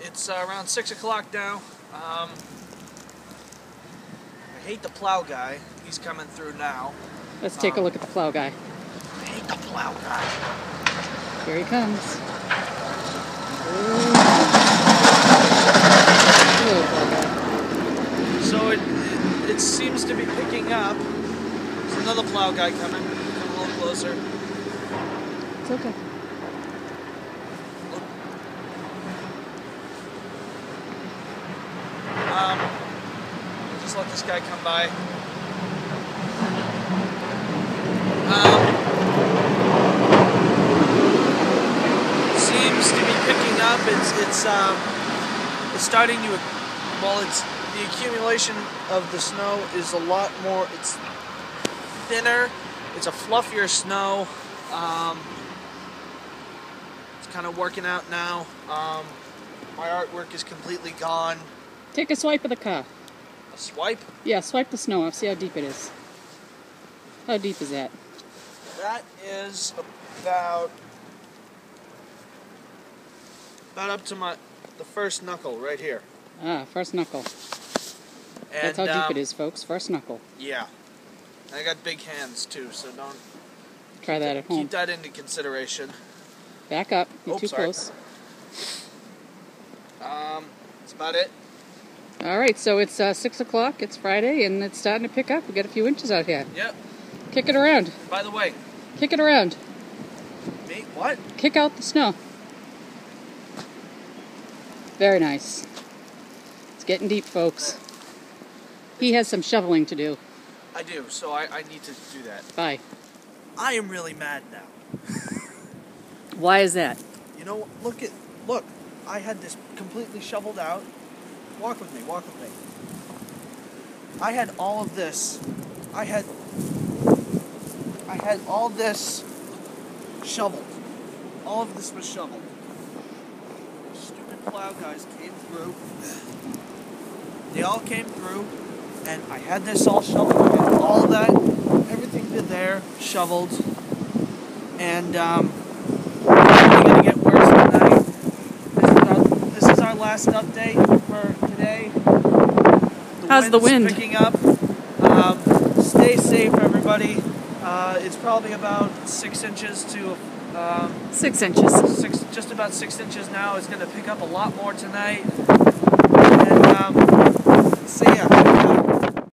It's around 6 o'clock now. I hate the plow guy. He's coming through now. Let's take a look at the plow guy. I hate the plow guy. Here he comes. Hello, plow guy. So it seems to be picking up. There's another plow guy coming. Come a little closer. It's okay. Just let this guy come by. Seems to be picking up. It's starting to. Well, it's the accumulation of the snow is a lot more. It's thinner. It's a fluffier snow. It's kind of working out now. My artwork is completely gone. Take a swipe of the car. A swipe? Yeah, swipe the snow off. See how deep it is. How deep is that? That is about up to the first knuckle right here. Ah, first knuckle. And, That's how deep it is, folks. First knuckle. Yeah. And I got big hands too, so don't try that at home. Keep that into consideration. Back up. You're too close. That's about it. All right, so it's 6 o'clock. It's Friday, and it's starting to pick up. We got a few inches out here. Yep. Kick it around. By the way. Kick it around. Me? What? Kick out the snow. Very nice. It's getting deep, folks. He has some shoveling to do. I do, so I need to do that. Bye. I am really mad now. Why is that? You know, look. I had this completely shoveled out. Walk with me. I had all of this. I had all this shoveled. All of this was shoveled. Stupid plow guys came through. They all came through, and I had this all shoveled. I had all of that, everything been there, shoveled, and it's gonna get worse tonight. This is our last update for today. How's the wind? Picking up. Stay safe, everybody. It's probably about 6 inches to 6 inches. Just about 6 inches now. It's going to pick up a lot more tonight. And see ya.